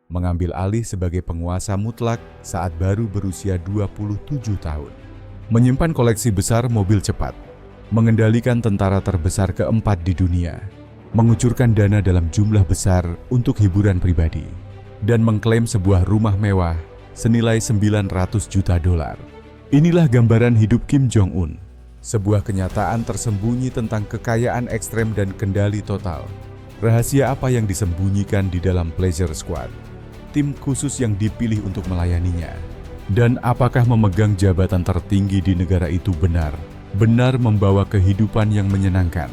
mengambil alih sebagai penguasa mutlak saat baru berusia 27 tahun. Menyimpan koleksi besar mobil cepat, mengendalikan tentara terbesar keempat di dunia, mengucurkan dana dalam jumlah besar untuk hiburan pribadi, dan mengklaim sebuah rumah mewah senilai 900 juta dolar. Inilah gambaran hidup Kim Jong-un, sebuah kenyataan tersembunyi tentang kekayaan ekstrem dan kendali total. Rahasia apa yang disembunyikan di dalam Pleasure Squad, tim khusus yang dipilih untuk melayaninya? Dan apakah memegang jabatan tertinggi di negara itu benar membawa kehidupan yang menyenangkan?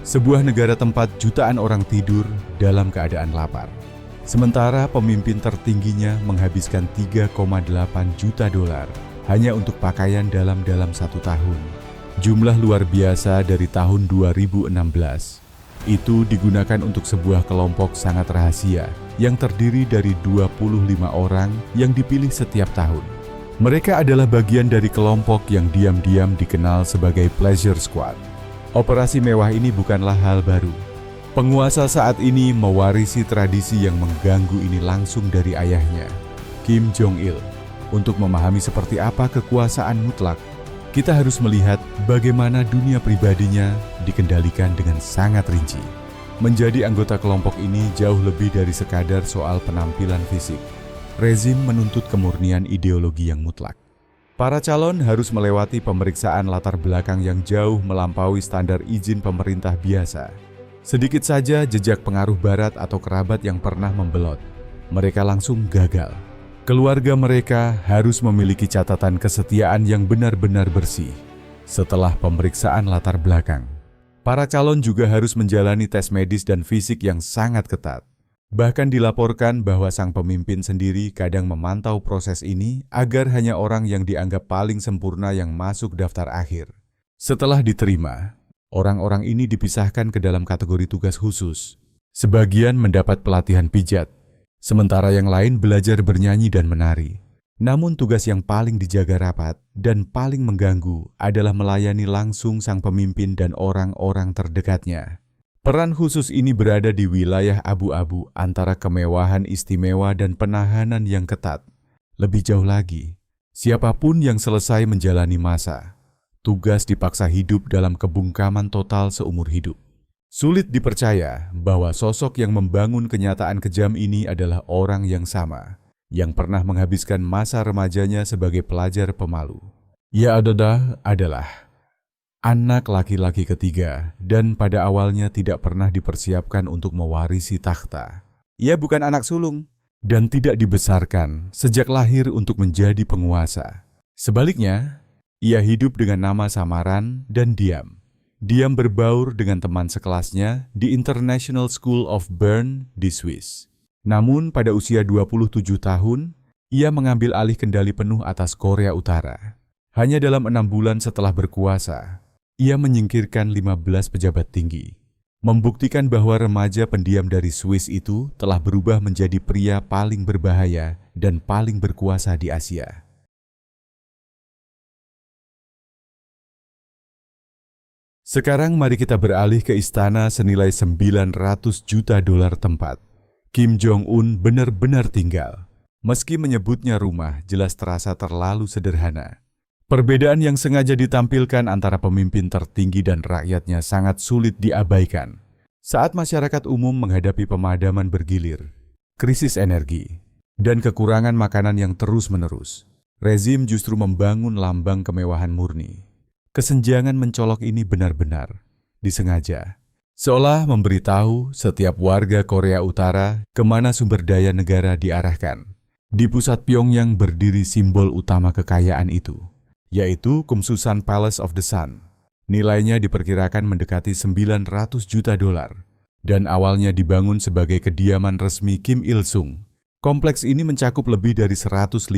Sebuah negara tempat jutaan orang tidur dalam keadaan lapar. Sementara pemimpin tertingginya menghabiskan 3,8 juta dolar hanya untuk pakaian dalam satu tahun. Jumlah luar biasa dari tahun 2016. Itu digunakan untuk sebuah kelompok sangat rahasia yang terdiri dari 25 orang yang dipilih setiap tahun. Mereka adalah bagian dari kelompok yang diam-diam dikenal sebagai Pleasure Squad. Operasi mewah ini bukanlah hal baru. Penguasa saat ini mewarisi tradisi yang mengganggu ini langsung dari ayahnya, Kim Jong-il. Untuk memahami seperti apa kekuasaan mutlak, kita harus melihat bagaimana dunia pribadinya dikendalikan dengan sangat rinci. Menjadi anggota kelompok ini jauh lebih dari sekadar soal penampilan fisik. Rezim menuntut kemurnian ideologi yang mutlak. Para calon harus melewati pemeriksaan latar belakang yang jauh melampaui standar izin pemerintah biasa. Sedikit saja jejak pengaruh barat atau kerabat yang pernah membelot, mereka langsung gagal. Keluarga mereka harus memiliki catatan kesetiaan yang benar-benar bersih. Setelah pemeriksaan latar belakang, para calon juga harus menjalani tes medis dan fisik yang sangat ketat. Bahkan dilaporkan bahwa sang pemimpin sendiri kadang memantau proses ini agar hanya orang yang dianggap paling sempurna yang masuk daftar akhir. Setelah diterima, orang-orang ini dipisahkan ke dalam kategori tugas khusus. Sebagian mendapat pelatihan pijat, sementara yang lain belajar bernyanyi dan menari. Namun tugas yang paling dijaga rapat dan paling mengganggu adalah melayani langsung sang pemimpin dan orang-orang terdekatnya. Peran khusus ini berada di wilayah abu-abu antara kemewahan istimewa dan penahanan yang ketat. Lebih jauh lagi, siapapun yang selesai menjalani masa, tugas dipaksa hidup dalam kebungkaman total seumur hidup. Sulit dipercaya bahwa sosok yang membangun kenyataan kejam ini adalah orang yang sama, yang pernah menghabiskan masa remajanya sebagai pelajar pemalu. Ia adalah anak laki-laki ketiga dan pada awalnya tidak pernah dipersiapkan untuk mewarisi takhta. Ia bukan anak sulung dan tidak dibesarkan sejak lahir untuk menjadi penguasa. Sebaliknya, ia hidup dengan nama samaran dan diam. Diam berbaur dengan teman sekelasnya di International School of Bern di Swiss. Namun pada usia 27 tahun, ia mengambil alih kendali penuh atas Korea Utara. Hanya dalam 6 bulan setelah berkuasa, ia menyingkirkan 15 pejabat tinggi, membuktikan bahwa remaja pendiam dari Swiss itu telah berubah menjadi pria paling berbahaya dan paling berkuasa di Asia. Sekarang mari kita beralih ke istana senilai 900 juta dolar tempat Kim Jong-un benar-benar tinggal. Meski menyebutnya rumah, jelas terasa terlalu sederhana. Perbedaan yang sengaja ditampilkan antara pemimpin tertinggi dan rakyatnya sangat sulit diabaikan. Saat masyarakat umum menghadapi pemadaman bergilir, krisis energi, dan kekurangan makanan yang terus-menerus, rezim justru membangun lambang kemewahan murni. Kesenjangan mencolok ini benar-benar disengaja, seolah memberitahu setiap warga Korea Utara kemana sumber daya negara diarahkan. Di pusat Pyongyang berdiri simbol utama kekayaan itu, yaitu Kumsusan Palace of the Sun. Nilainya diperkirakan mendekati 900 juta dolar, dan awalnya dibangun sebagai kediaman resmi Kim Il-sung. Kompleks ini mencakup lebih dari 115.000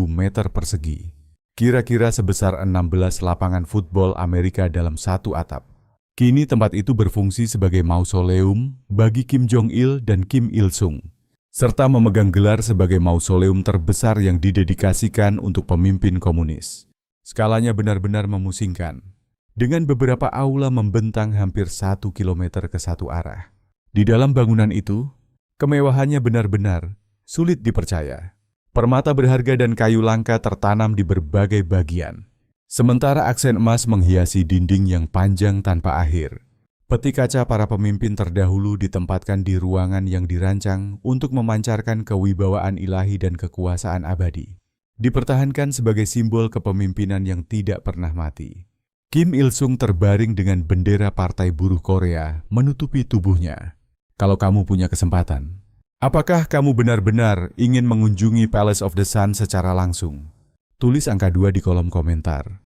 meter persegi. Kira-kira sebesar 16 lapangan football Amerika dalam satu atap. Kini tempat itu berfungsi sebagai mausoleum bagi Kim Jong-il dan Kim Il-sung, serta memegang gelar sebagai mausoleum terbesar yang didedikasikan untuk pemimpin komunis. Skalanya benar-benar memusingkan. dengan beberapa aula membentang hampir 1 kilometer ke satu arah. Di dalam bangunan itu, kemewahannya benar-benar sulit dipercaya. Permata berharga dan kayu langka tertanam di berbagai bagian. Sementara aksen emas menghiasi dinding yang panjang tanpa akhir. Peti kaca para pemimpin terdahulu ditempatkan di ruangan yang dirancang untuk memancarkan kewibawaan ilahi dan kekuasaan abadi. Dipertahankan sebagai simbol kepemimpinan yang tidak pernah mati. Kim Il-sung terbaring dengan bendera Partai Buruh Korea menutupi tubuhnya. Kalau kamu punya kesempatan, apakah kamu benar-benar ingin mengunjungi Palace of the Sun secara langsung? Tulis angka 2 di kolom komentar.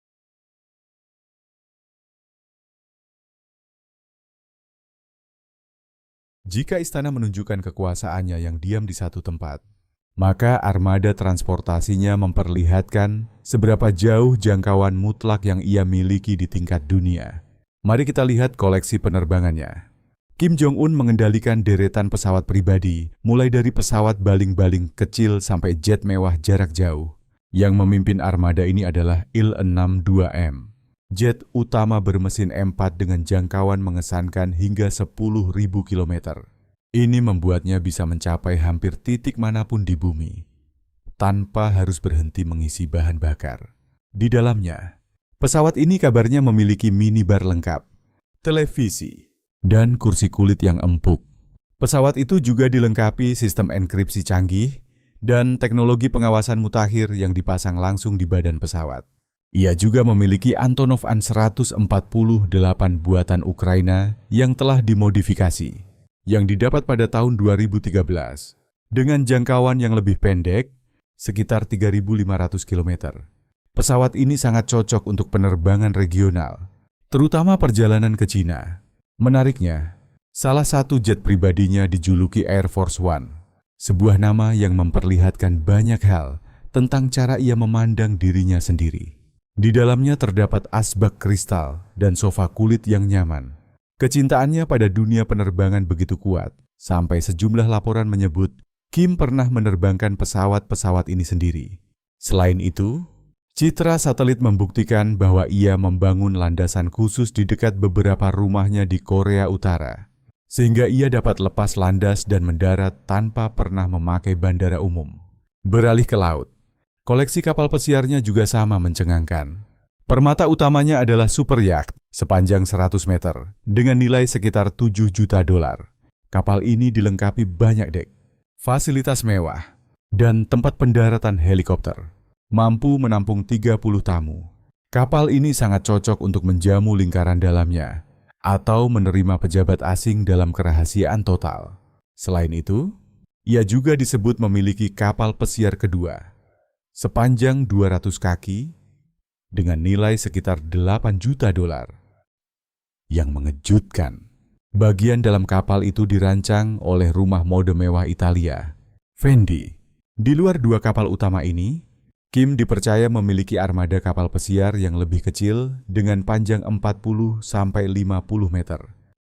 Jika istana menunjukkan kekuasaannya yang diam di satu tempat, maka armada transportasinya memperlihatkan seberapa jauh jangkauan mutlak yang ia miliki di tingkat dunia. Mari kita lihat koleksi penerbangannya. Kim Jong-un mengendalikan deretan pesawat pribadi, mulai dari pesawat baling-baling kecil sampai jet mewah jarak jauh. Yang memimpin armada ini adalah Il-62M, jet utama bermesin M4 dengan jangkauan mengesankan hingga 10.000 km. Ini membuatnya bisa mencapai hampir titik manapun di bumi, tanpa harus berhenti mengisi bahan bakar. Di dalamnya, pesawat ini kabarnya memiliki minibar lengkap, televisi, dan kursi kulit yang empuk. Pesawat itu juga dilengkapi sistem enkripsi canggih dan teknologi pengawasan mutakhir yang dipasang langsung di badan pesawat. Ia juga memiliki Antonov An-148 buatan Ukraina yang telah dimodifikasi, yang didapat pada tahun 2013, dengan jangkauan yang lebih pendek, sekitar 3.500 km. Pesawat ini sangat cocok untuk penerbangan regional, terutama perjalanan ke Cina. Menariknya, salah satu jet pribadinya dijuluki Air Force One, sebuah nama yang memperlihatkan banyak hal tentang cara ia memandang dirinya sendiri. Di dalamnya terdapat asbak kristal dan sofa kulit yang nyaman. Kecintaannya pada dunia penerbangan begitu kuat, sampai sejumlah laporan menyebut Kim pernah menerbangkan pesawat-pesawat ini sendiri. Selain itu, citra satelit membuktikan bahwa ia membangun landasan khusus di dekat beberapa rumahnya di Korea Utara, sehingga ia dapat lepas landas dan mendarat tanpa pernah memakai bandara umum. Beralih ke laut, koleksi kapal pesiarnya juga sama mencengangkan. Permata utamanya adalah super yacht sepanjang 100 meter dengan nilai sekitar 7 juta dolar. Kapal ini dilengkapi banyak dek, fasilitas mewah, dan tempat pendaratan helikopter. Mampu menampung 30 tamu. Kapal ini sangat cocok untuk menjamu lingkaran dalamnya atau menerima pejabat asing dalam kerahasiaan total. Selain itu, ia juga disebut memiliki kapal pesiar kedua, sepanjang 200 kaki, dengan nilai sekitar 8 juta dolar. Yang mengejutkan, bagian dalam kapal itu dirancang oleh rumah mode mewah Italia, Fendi. Di luar dua kapal utama ini, Kim dipercaya memiliki armada kapal pesiar yang lebih kecil dengan panjang 40-50 meter,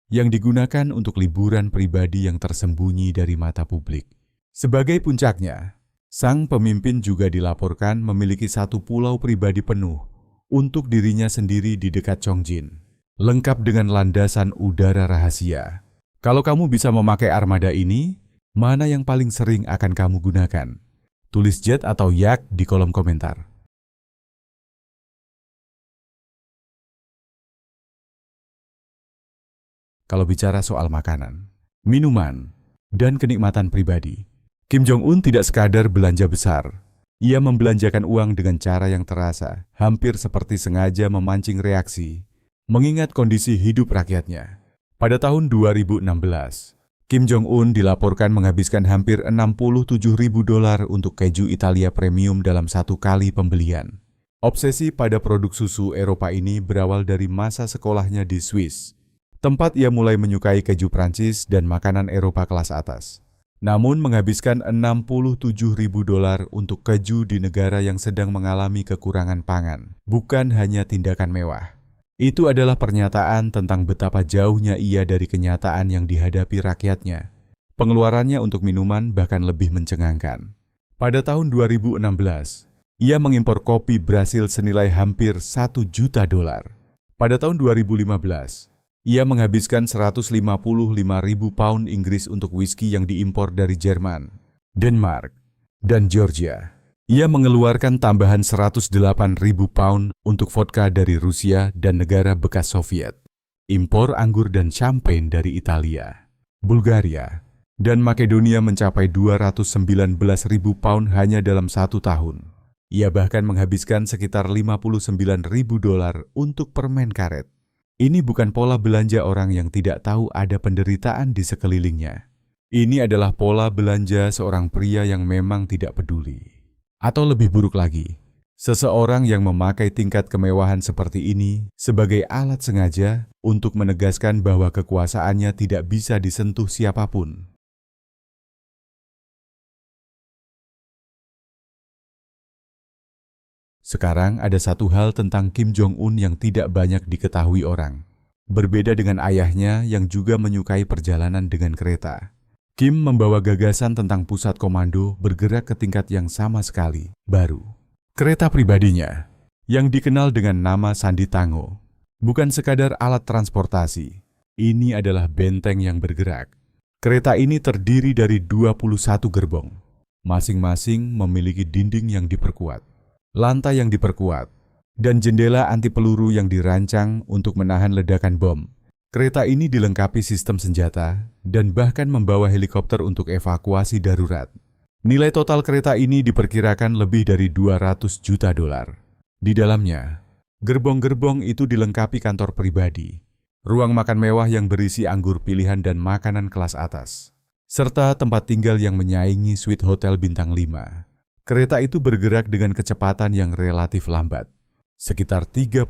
yang digunakan untuk liburan pribadi yang tersembunyi dari mata publik. Sebagai puncaknya, sang pemimpin juga dilaporkan memiliki satu pulau pribadi penuh untuk dirinya sendiri di dekat Chongjin, lengkap dengan landasan udara rahasia. Kalau kamu bisa memakai armada ini, mana yang paling sering akan kamu gunakan? Tulis jet atau yacht di kolom komentar. Kalau bicara soal makanan, minuman, dan kenikmatan pribadi, Kim Jong-un tidak sekadar belanja besar. Ia membelanjakan uang dengan cara yang terasa, hampir seperti sengaja memancing reaksi, mengingat kondisi hidup rakyatnya. Pada tahun 2016, Kim Jong-un dilaporkan menghabiskan hampir 67.000 dolar untuk keju Italia premium dalam satu kali pembelian. Obsesi pada produk susu Eropa ini berawal dari masa sekolahnya di Swiss, tempat ia mulai menyukai keju Prancis dan makanan Eropa kelas atas. Namun menghabiskan 67.000 dolar untuk keju di negara yang sedang mengalami kekurangan pangan, bukan hanya tindakan mewah. Itu adalah pernyataan tentang betapa jauhnya ia dari kenyataan yang dihadapi rakyatnya. Pengeluarannya untuk minuman bahkan lebih mencengangkan. Pada tahun 2016, ia mengimpor kopi Brasil senilai hampir 1 juta dolar. Pada tahun 2015, ia menghabiskan 155.000 pound Inggris untuk whisky yang diimpor dari Jerman, Denmark, dan Georgia. Ia mengeluarkan tambahan 108.000 pound untuk vodka dari Rusia dan negara bekas Soviet, impor anggur dan champagne dari Italia, Bulgaria, dan Makedonia mencapai 219.000 pound hanya dalam 1 tahun. Ia bahkan menghabiskan sekitar 59.000 dolar untuk permen karet. Ini bukan pola belanja orang yang tidak tahu ada penderitaan di sekelilingnya. Ini adalah pola belanja seorang pria yang memang tidak peduli. Atau lebih buruk lagi, seseorang yang memakai tingkat kemewahan seperti ini sebagai alat sengaja untuk menegaskan bahwa kekuasaannya tidak bisa disentuh siapapun. Sekarang ada satu hal tentang Kim Jong-un yang tidak banyak diketahui orang. Berbeda dengan ayahnya yang juga menyukai perjalanan dengan kereta. Kim membawa gagasan tentang pusat komando bergerak ke tingkat yang sama sekali baru. Kereta pribadinya, yang dikenal dengan nama Sandi Tango, bukan sekadar alat transportasi. Ini adalah benteng yang bergerak. Kereta ini terdiri dari 21 gerbong. Masing-masing memiliki dinding yang diperkuat, lantai yang diperkuat, dan jendela anti peluru yang dirancang untuk menahan ledakan bom. Kereta ini dilengkapi sistem senjata dan bahkan membawa helikopter untuk evakuasi darurat. Nilai total kereta ini diperkirakan lebih dari 200 juta dolar. Di dalamnya, gerbong-gerbong itu dilengkapi kantor pribadi, ruang makan mewah yang berisi anggur pilihan dan makanan kelas atas, serta tempat tinggal yang menyaingi suite hotel bintang 5. Kereta itu bergerak dengan kecepatan yang relatif lambat, sekitar 37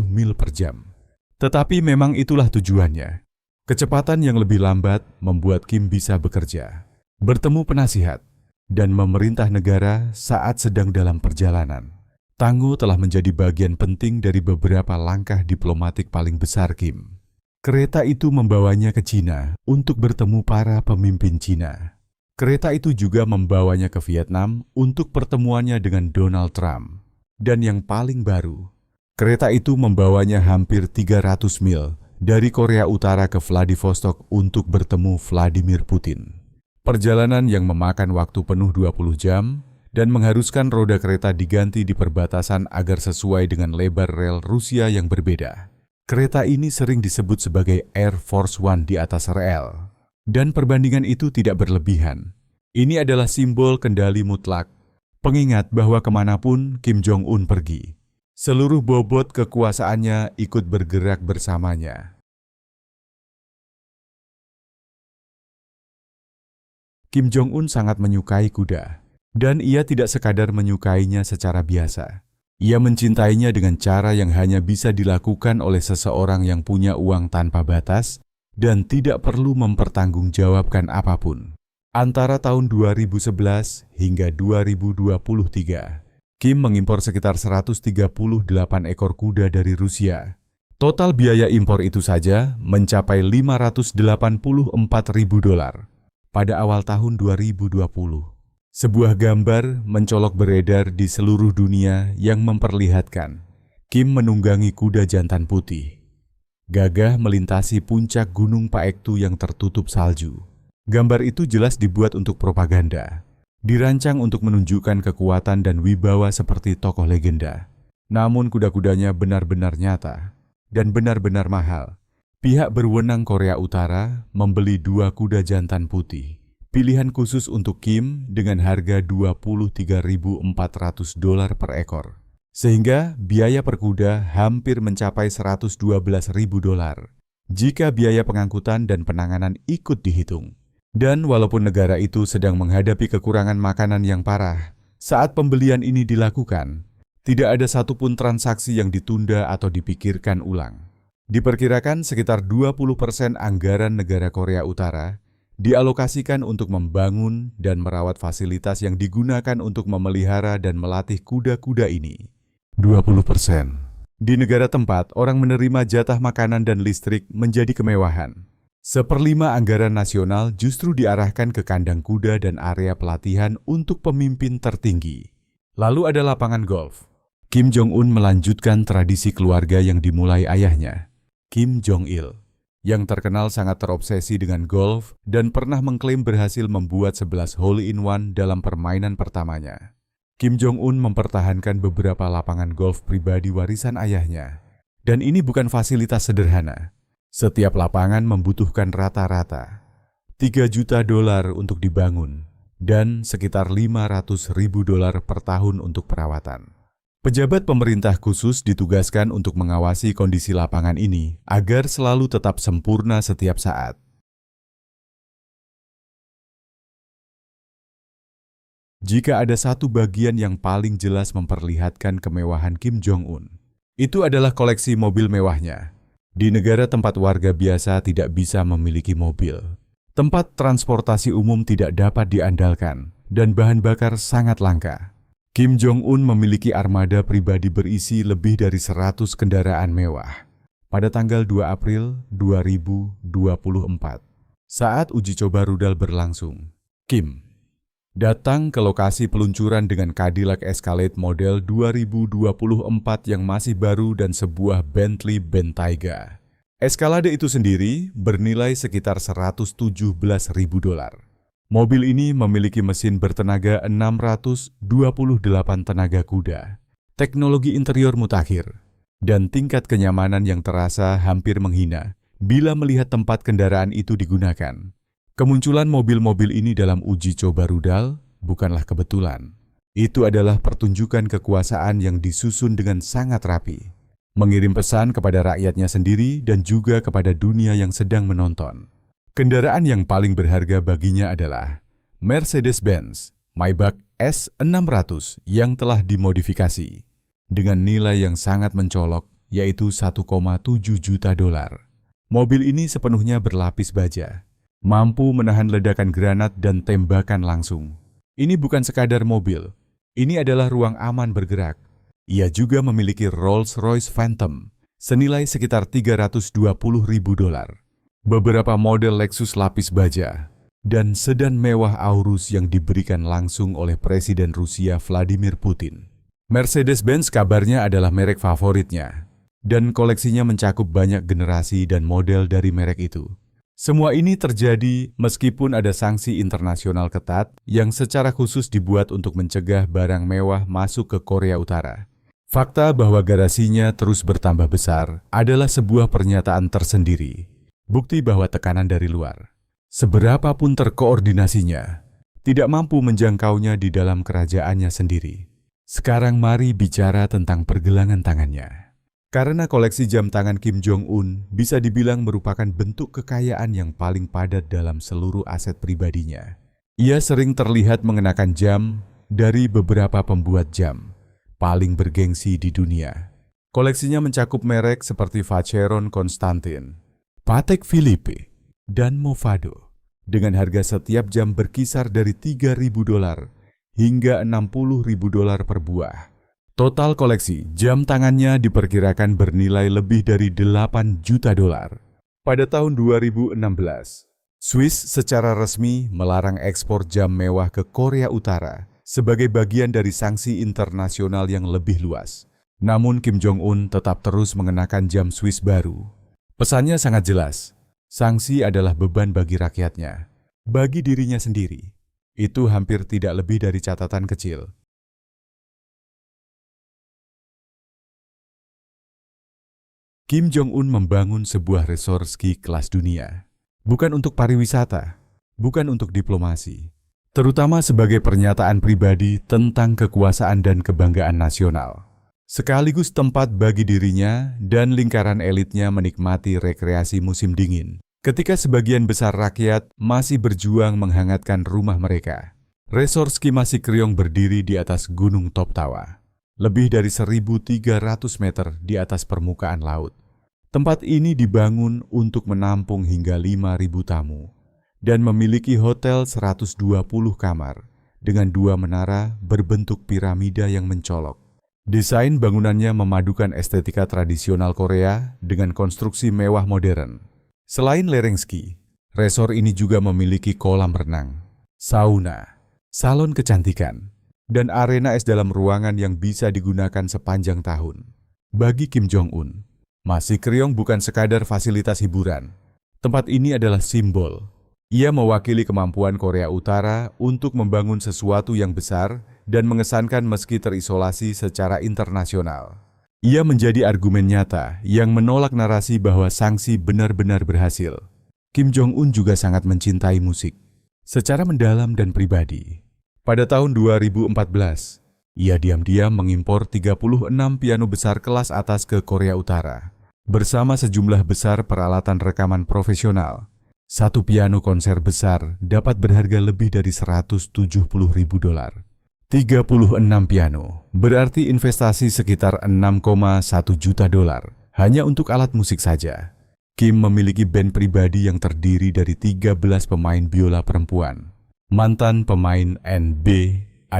mil per jam. Tetapi memang itulah tujuannya. Kecepatan yang lebih lambat membuat Kim bisa bekerja, bertemu penasihat, dan memerintah negara saat sedang dalam perjalanan. Tango telah menjadi bagian penting dari beberapa langkah diplomatik paling besar Kim. Kereta itu membawanya ke Cina untuk bertemu para pemimpin Cina. Kereta itu juga membawanya ke Vietnam untuk pertemuannya dengan Donald Trump. Dan yang paling baru, kereta itu membawanya hampir 300 mil dari Korea Utara ke Vladivostok untuk bertemu Vladimir Putin. Perjalanan yang memakan waktu penuh 20 jam dan mengharuskan roda kereta diganti di perbatasan agar sesuai dengan lebar rel Rusia yang berbeda. Kereta ini sering disebut sebagai Air Force One di atas rel. Dan perbandingan itu tidak berlebihan. Ini adalah simbol kendali mutlak, pengingat bahwa kemanapun Kim Jong-un pergi, seluruh bobot kekuasaannya ikut bergerak bersamanya. Kim Jong-un sangat menyukai kuda, dan ia tidak sekadar menyukainya secara biasa. Ia mencintainya dengan cara yang hanya bisa dilakukan oleh seseorang yang punya uang tanpa batas dan tidak perlu mempertanggungjawabkan apapun. Antara tahun 2011 hingga 2023, Kim mengimpor sekitar 138 ekor kuda dari Rusia. Total biaya impor itu saja mencapai 584.000 dolar pada awal tahun 2020. Sebuah gambar mencolok beredar di seluruh dunia yang memperlihatkan Kim menunggangi kuda jantan putih, gagah melintasi puncak Gunung Paektu yang tertutup salju. Gambar itu jelas dibuat untuk propaganda. Dirancang untuk menunjukkan kekuatan dan wibawa seperti tokoh legenda. Namun kuda-kudanya benar-benar nyata dan benar-benar mahal. Pihak berwenang Korea Utara membeli 2 kuda jantan putih, pilihan khusus untuk Kim dengan harga 23.400 dolar per ekor. Sehingga biaya per kuda hampir mencapai 112.000 dolar jika biaya pengangkutan dan penanganan ikut dihitung. Dan walaupun negara itu sedang menghadapi kekurangan makanan yang parah, saat pembelian ini dilakukan, tidak ada satupun transaksi yang ditunda atau dipikirkan ulang. Diperkirakan sekitar 20% anggaran negara Korea Utara dialokasikan untuk membangun dan merawat fasilitas yang digunakan untuk memelihara dan melatih kuda-kuda ini. 20%. Di negara tempat, orang menerima jatah makanan dan listrik menjadi kemewahan. 1/5 anggaran nasional justru diarahkan ke kandang kuda dan area pelatihan untuk pemimpin tertinggi. Lalu ada lapangan golf. Kim Jong-un melanjutkan tradisi keluarga yang dimulai ayahnya, Kim Jong-il, yang terkenal sangat terobsesi dengan golf dan pernah mengklaim berhasil membuat 11 hole-in-one dalam permainan pertamanya. Kim Jong-un mempertahankan beberapa lapangan golf pribadi warisan ayahnya. Dan ini bukan fasilitas sederhana. Setiap lapangan membutuhkan rata-rata $3 juta untuk dibangun dan sekitar $500.000 per tahun untuk perawatan. Pejabat pemerintah khusus ditugaskan untuk mengawasi kondisi lapangan ini agar selalu tetap sempurna setiap saat. Jika ada satu bagian yang paling jelas memperlihatkan kemewahan Kim Jong-un, itu adalah koleksi mobil mewahnya. Di negara tempat warga biasa tidak bisa memiliki mobil, tempat transportasi umum tidak dapat diandalkan, dan bahan bakar sangat langka. Kim Jong-un memiliki armada pribadi berisi lebih dari 100 kendaraan mewah. Pada tanggal 2 April 2024, saat uji coba rudal berlangsung, Kim datang ke lokasi peluncuran dengan Cadillac Escalade model 2024 yang masih baru dan sebuah Bentley Bentayga. Escalade itu sendiri bernilai sekitar $117.000. Mobil ini memiliki mesin bertenaga 628 tenaga kuda, teknologi interior mutakhir, dan tingkat kenyamanan yang terasa hampir menghina bila melihat tempat kendaraan itu digunakan. Kemunculan mobil-mobil ini dalam uji coba rudal bukanlah kebetulan. Itu adalah pertunjukan kekuasaan yang disusun dengan sangat rapi, mengirim pesan kepada rakyatnya sendiri dan juga kepada dunia yang sedang menonton. Kendaraan yang paling berharga baginya adalah Mercedes-Benz Maybach S600 yang telah dimodifikasi dengan nilai yang sangat mencolok, yaitu $1,7 juta. Mobil ini sepenuhnya berlapis baja, mampu menahan ledakan granat dan tembakan langsung. Ini bukan sekadar mobil, ini adalah ruang aman bergerak. Ia juga memiliki Rolls-Royce Phantom senilai sekitar $320.000. Beberapa model Lexus lapis baja, dan sedan mewah Aurus yang diberikan langsung oleh Presiden Rusia Vladimir Putin. Mercedes-Benz kabarnya adalah merek favoritnya, dan koleksinya mencakup banyak generasi dan model dari merek itu. Semua ini terjadi meskipun ada sanksi internasional ketat yang secara khusus dibuat untuk mencegah barang mewah masuk ke Korea Utara. Fakta bahwa garasinya terus bertambah besar adalah sebuah pernyataan tersendiri. Bukti bahwa tekanan dari luar, seberapapun terkoordinasinya, tidak mampu menjangkaunya di dalam kerajaannya sendiri. Sekarang mari bicara tentang pergelangan tangannya. Karena koleksi jam tangan Kim Jong-un bisa dibilang merupakan bentuk kekayaan yang paling padat dalam seluruh aset pribadinya. Ia sering terlihat mengenakan jam dari beberapa pembuat jam paling bergengsi di dunia. Koleksinya mencakup merek seperti Vacheron Constantin, Patek Philippe, dan Movado, dengan harga setiap jam berkisar dari $3.000 hingga $60.000 per buah. Total koleksi jam tangannya diperkirakan bernilai lebih dari $8 juta. Pada tahun 2016, Swiss secara resmi melarang ekspor jam mewah ke Korea Utara sebagai bagian dari sanksi internasional yang lebih luas. Namun Kim Jong-un tetap terus mengenakan jam Swiss baru. Pesannya sangat jelas, sanksi adalah beban bagi rakyatnya. Bagi dirinya sendiri, itu hampir tidak lebih dari catatan kecil. Kim Jong-un membangun sebuah resort ski kelas dunia. Bukan untuk pariwisata, bukan untuk diplomasi, terutama sebagai pernyataan pribadi tentang kekuasaan dan kebanggaan nasional. Sekaligus tempat bagi dirinya dan lingkaran elitnya menikmati rekreasi musim dingin, ketika sebagian besar rakyat masih berjuang menghangatkan rumah mereka. Resort ski Masih Keryong berdiri di atas Gunung Top Tawa, lebih dari 1.300 meter di atas permukaan laut. Tempat ini dibangun untuk menampung hingga 5.000 tamu dan memiliki hotel 120 kamar dengan 2 menara berbentuk piramida yang mencolok. Desain bangunannya memadukan estetika tradisional Korea dengan konstruksi mewah modern. Selain lereng ski, resort ini juga memiliki kolam renang, sauna, salon kecantikan, dan arena es dalam ruangan yang bisa digunakan sepanjang tahun. Bagi Kim Jong-un, Masjid Kryeong bukan sekadar fasilitas hiburan. Tempat ini adalah simbol. Ia mewakili kemampuan Korea Utara untuk membangun sesuatu yang besar dan mengesankan meski terisolasi secara internasional. Ia menjadi argumen nyata yang menolak narasi bahwa sanksi benar-benar berhasil. Kim Jong-un juga sangat mencintai musik, secara mendalam dan pribadi. Pada tahun 2014, ia diam-diam mengimpor 36 piano besar kelas atas ke Korea Utara, bersama sejumlah besar peralatan rekaman profesional. Satu piano konser besar dapat berharga lebih dari $170.000. 36 piano berarti investasi sekitar $6,1 juta hanya untuk alat musik saja. Kim memiliki band pribadi yang terdiri dari 13 pemain biola perempuan. Mantan pemain NB,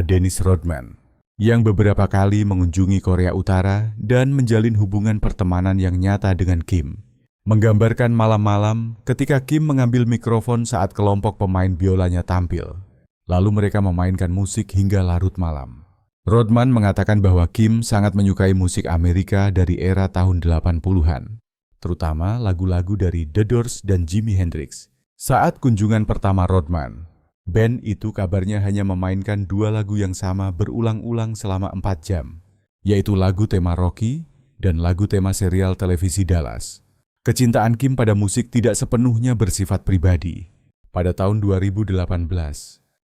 Dennis Rodman, yang beberapa kali mengunjungi Korea Utara dan menjalin hubungan pertemanan yang nyata dengan Kim. Menggambarkan malam-malam ketika Kim mengambil mikrofon saat kelompok pemain biolanya tampil. Lalu mereka memainkan musik hingga larut malam. Rodman mengatakan bahwa Kim sangat menyukai musik Amerika dari era tahun 80-an, terutama lagu-lagu dari The Doors dan Jimi Hendrix. Saat kunjungan pertama Rodman, band itu kabarnya hanya memainkan 2 lagu yang sama berulang-ulang selama 4 jam, yaitu lagu tema Rocky dan lagu tema serial televisi Dallas. Kecintaan Kim pada musik tidak sepenuhnya bersifat pribadi. Pada tahun 2018,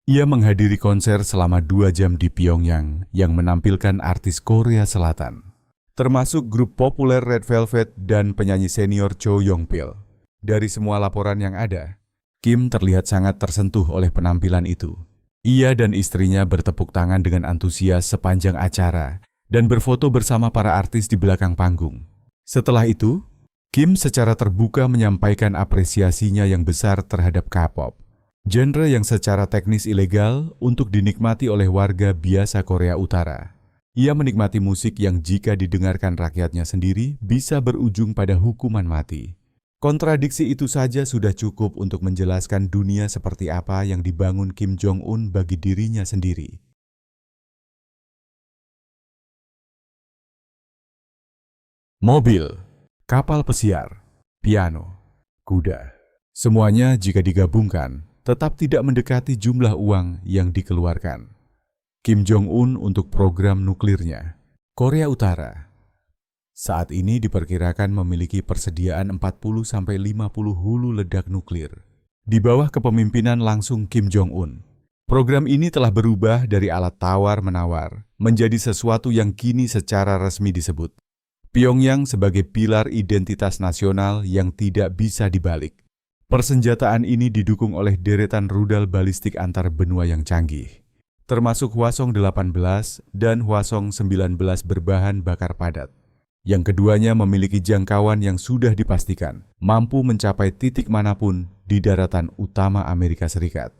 ia menghadiri konser selama 2 jam di Pyongyang yang menampilkan artis Korea Selatan, termasuk grup populer Red Velvet dan penyanyi senior Cho Yong-pil. Dari semua laporan yang ada, Kim terlihat sangat tersentuh oleh penampilan itu. Ia dan istrinya bertepuk tangan dengan antusias sepanjang acara dan berfoto bersama para artis di belakang panggung. Setelah itu, Kim secara terbuka menyampaikan apresiasinya yang besar terhadap K-pop, genre yang secara teknis ilegal untuk dinikmati oleh warga biasa Korea Utara. Ia menikmati musik yang jika didengarkan rakyatnya sendiri bisa berujung pada hukuman mati. Kontradiksi itu saja sudah cukup untuk menjelaskan dunia seperti apa yang dibangun Kim Jong-un bagi dirinya sendiri. Mobil, kapal pesiar, piano, kuda, semuanya jika digabungkan tetap tidak mendekati jumlah uang yang dikeluarkan Kim Jong-un untuk program nuklirnya. Korea Utara saat ini diperkirakan memiliki persediaan 40-50 hulu ledak nuklir. Di bawah kepemimpinan langsung Kim Jong-un, program ini telah berubah dari alat tawar-menawar menjadi sesuatu yang kini secara resmi disebut Pyongyang sebagai pilar identitas nasional yang tidak bisa dibalik. Persenjataan ini didukung oleh deretan rudal balistik antar benua yang canggih, termasuk Hwasong-18 dan Hwasong-19 berbahan bakar padat. Yang keduanya memiliki jangkauan yang sudah dipastikan mampu mencapai titik manapun di daratan utama Amerika Serikat.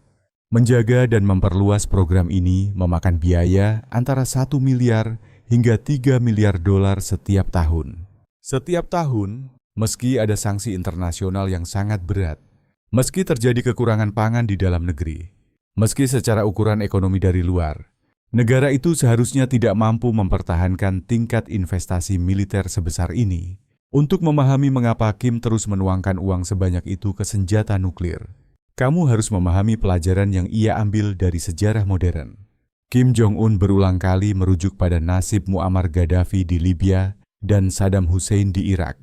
Menjaga dan memperluas program ini memakan biaya antara 1 miliar hingga 3 miliar dolar setiap tahun. Setiap tahun, meski ada sanksi internasional yang sangat berat, meski terjadi kekurangan pangan di dalam negeri, meski secara ukuran ekonomi dari luar, negara itu seharusnya tidak mampu mempertahankan tingkat investasi militer sebesar ini. Untuk memahami mengapa Kim terus menuangkan uang sebanyak itu ke senjata nuklir, kamu harus memahami pelajaran yang ia ambil dari sejarah modern. Kim Jong-un berulang kali merujuk pada nasib Muammar Gaddafi di Libya dan Saddam Hussein di Irak.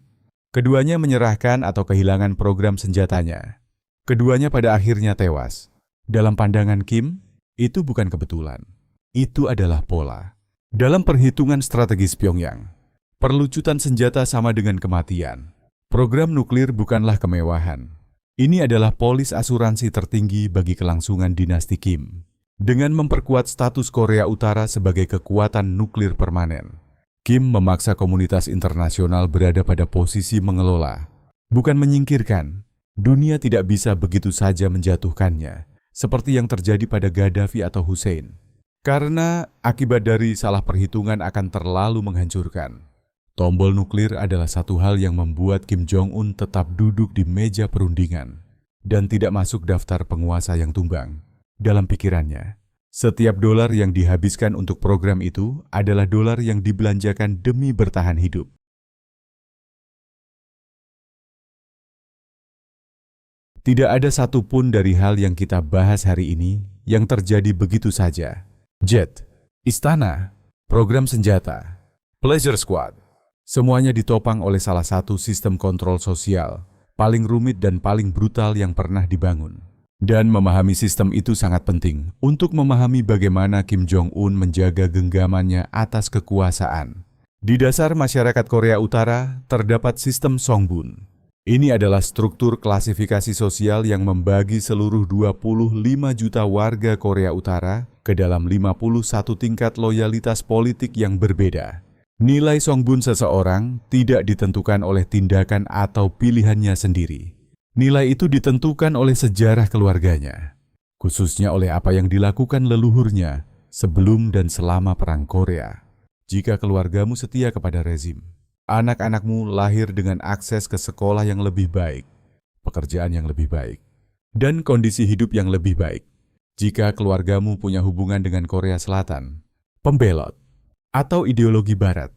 Keduanya menyerahkan atau kehilangan program senjatanya. Keduanya pada akhirnya tewas. Dalam pandangan Kim, itu bukan kebetulan. Itu adalah pola. Dalam perhitungan strategis Pyongyang, perlucutan senjata sama dengan kematian. Program nuklir bukanlah kemewahan. Ini adalah polis asuransi tertinggi bagi kelangsungan dinasti Kim. Dengan memperkuat status Korea Utara sebagai kekuatan nuklir permanen, Kim memaksa komunitas internasional berada pada posisi mengelola, bukan menyingkirkan. Dunia tidak bisa begitu saja menjatuhkannya, seperti yang terjadi pada Gaddafi atau Hussein. Karena akibat dari salah perhitungan akan terlalu menghancurkan. Tombol nuklir adalah satu hal yang membuat Kim Jong-un tetap duduk di meja perundingan dan tidak masuk daftar penguasa yang tumbang. Dalam pikirannya, Setiap dolar yang dihabiskan untuk program itu adalah dolar yang dibelanjakan demi bertahan hidup. Tidak ada satupun dari hal yang kita bahas hari ini yang terjadi begitu saja. Jet, istana, program senjata, pleasure squad, semuanya ditopang oleh salah satu sistem kontrol sosial paling rumit dan paling brutal yang pernah dibangun. Dan memahami sistem itu sangat penting untuk memahami bagaimana Kim Jong-un menjaga genggamannya atas kekuasaan. Di dasar masyarakat Korea Utara terdapat sistem Songbun. Ini adalah struktur klasifikasi sosial yang membagi seluruh 25 juta warga Korea Utara ke dalam 51 tingkat loyalitas politik yang berbeda. Nilai Songbun seseorang tidak ditentukan oleh tindakan atau pilihannya sendiri. Nilai itu ditentukan oleh sejarah keluarganya, khususnya oleh apa yang dilakukan leluhurnya sebelum dan selama Perang Korea. Jika keluargamu setia kepada rezim, anak-anakmu lahir dengan akses ke sekolah yang lebih baik, pekerjaan yang lebih baik, dan kondisi hidup yang lebih baik. Jika keluargamu punya hubungan dengan Korea Selatan, pembelot, atau ideologi Barat,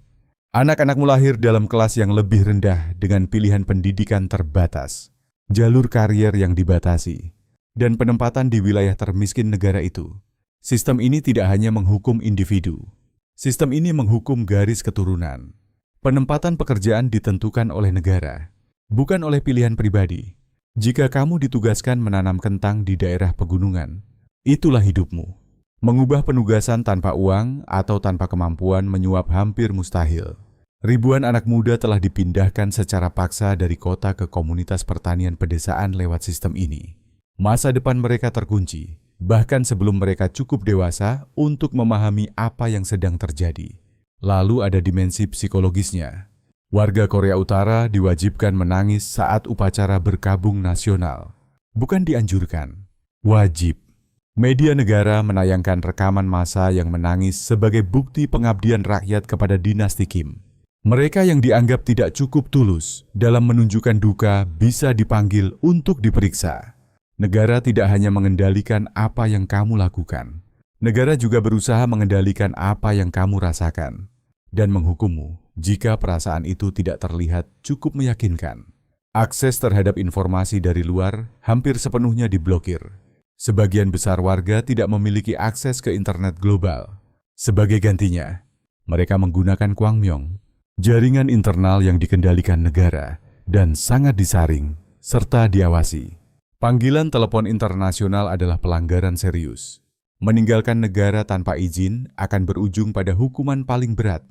anak-anakmu lahir dalam kelas yang lebih rendah dengan pilihan pendidikan terbatas, jalur karier yang dibatasi, dan penempatan di wilayah termiskin negara itu. Sistem ini tidak hanya menghukum individu. Sistem ini menghukum garis keturunan. Penempatan pekerjaan ditentukan oleh negara, bukan oleh pilihan pribadi. Jika kamu ditugaskan menanam kentang di daerah pegunungan, itulah hidupmu. Mengubah penugasan tanpa uang atau tanpa kemampuan menyuap hampir mustahil. Ribuan anak muda telah dipindahkan secara paksa dari kota ke komunitas pertanian pedesaan lewat sistem ini. Masa depan mereka terkunci, bahkan sebelum mereka cukup dewasa untuk memahami apa yang sedang terjadi. Lalu ada dimensi psikologisnya. Warga Korea Utara diwajibkan menangis saat upacara berkabung nasional. Bukan dianjurkan, wajib. Media negara menayangkan rekaman massa yang menangis sebagai bukti pengabdian rakyat kepada dinasti Kim. Mereka yang dianggap tidak cukup tulus dalam menunjukkan duka bisa dipanggil untuk diperiksa. Negara tidak hanya mengendalikan apa yang kamu lakukan. Negara juga berusaha mengendalikan apa yang kamu rasakan dan menghukummu jika perasaan itu tidak terlihat cukup meyakinkan. Akses terhadap informasi dari luar hampir sepenuhnya diblokir. Sebagian besar warga tidak memiliki akses ke internet global. Sebagai gantinya, mereka menggunakan Kwangmyong, jaringan internal yang dikendalikan negara dan sangat disaring serta diawasi. Panggilan telepon internasional adalah pelanggaran serius. Meninggalkan negara tanpa izin akan berujung pada hukuman paling berat.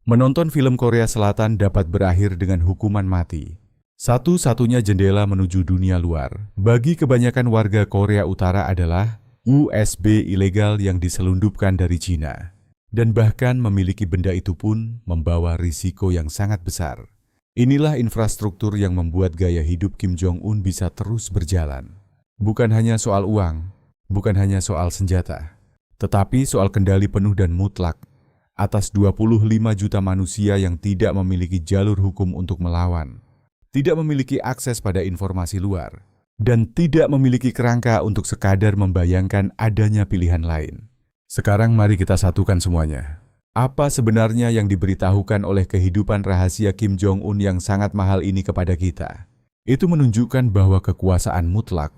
Menonton film Korea Selatan dapat berakhir dengan hukuman mati. Satu-satunya jendela menuju dunia luar bagi kebanyakan warga Korea Utara adalah USB ilegal yang diselundupkan dari Cina. Dan bahkan memiliki benda itu pun membawa risiko yang sangat besar. Inilah infrastruktur yang membuat gaya hidup Kim Jong-un bisa terus berjalan. Bukan hanya soal uang, bukan hanya soal senjata, tetapi soal kendali penuh dan mutlak atas 25 juta manusia yang tidak memiliki jalur hukum untuk melawan, tidak memiliki akses pada informasi luar, dan tidak memiliki kerangka untuk sekadar membayangkan adanya pilihan lain. Sekarang mari kita satukan semuanya. Apa sebenarnya yang diberitahukan oleh kehidupan rahasia Kim Jong-un yang sangat mahal ini kepada kita? Itu menunjukkan bahwa kekuasaan mutlak,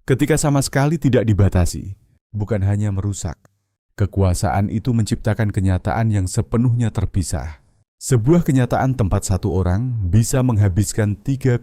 ketika sama sekali tidak dibatasi, bukan hanya merusak. Kekuasaan itu menciptakan kenyataan yang sepenuhnya terpisah. Sebuah kenyataan tempat satu orang bisa menghabiskan 3,8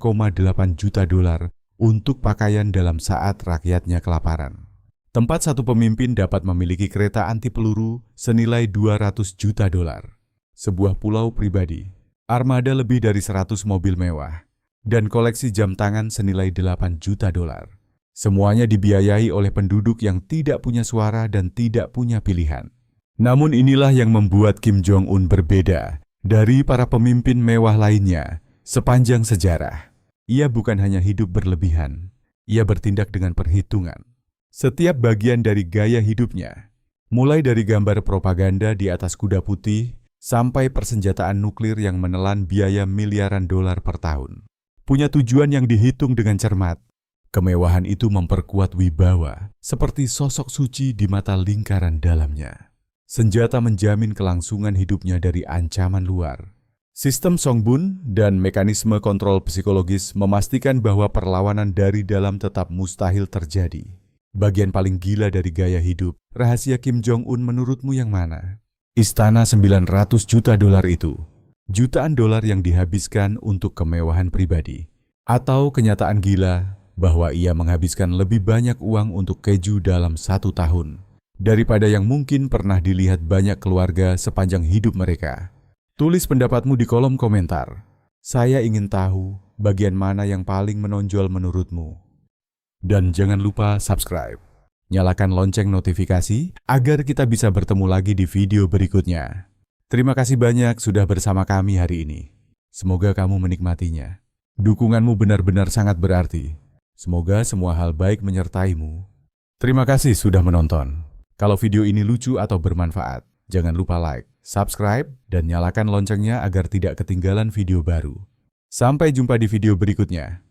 juta dolar untuk pakaian dalam saat rakyatnya kelaparan. Tempat satu pemimpin dapat memiliki kereta anti peluru senilai 200 juta dolar, sebuah pulau pribadi, armada lebih dari 100 mobil mewah, dan koleksi jam tangan senilai 8 juta dolar. Semuanya dibiayai oleh penduduk yang tidak punya suara dan tidak punya pilihan. Namun inilah yang membuat Kim Jong-un berbeda dari para pemimpin mewah lainnya sepanjang sejarah. Ia bukan hanya hidup berlebihan, ia bertindak dengan perhitungan. Setiap bagian dari gaya hidupnya, mulai dari gambar propaganda di atas kuda putih sampai persenjataan nuklir yang menelan biaya miliaran dolar per tahun, punya tujuan yang dihitung dengan cermat. Kemewahan itu memperkuat wibawa, seperti sosok suci di mata lingkaran dalamnya. Senjata menjamin kelangsungan hidupnya dari ancaman luar. Sistem Songbun dan mekanisme kontrol psikologis memastikan bahwa perlawanan dari dalam tetap mustahil terjadi. Bagian paling gila dari gaya hidup, rahasia Kim Jong-un menurutmu yang mana? Istana 900 juta dolar itu, jutaan dolar yang dihabiskan untuk kemewahan pribadi. Atau kenyataan gila bahwa ia menghabiskan lebih banyak uang untuk keju dalam 1 tahun daripada yang mungkin pernah dilihat banyak keluarga sepanjang hidup mereka. Tulis pendapatmu di kolom komentar. Saya ingin tahu bagian mana yang paling menonjol menurutmu. Dan jangan lupa subscribe. Nyalakan lonceng notifikasi agar kita bisa bertemu lagi di video berikutnya. Terima kasih banyak sudah bersama kami hari ini. Semoga kamu menikmatinya. Dukunganmu benar-benar sangat berarti. Semoga semua hal baik menyertaimu. Terima kasih sudah menonton. Kalau video ini lucu atau bermanfaat, jangan lupa like, subscribe, dan nyalakan loncengnya agar tidak ketinggalan video baru. Sampai jumpa di video berikutnya.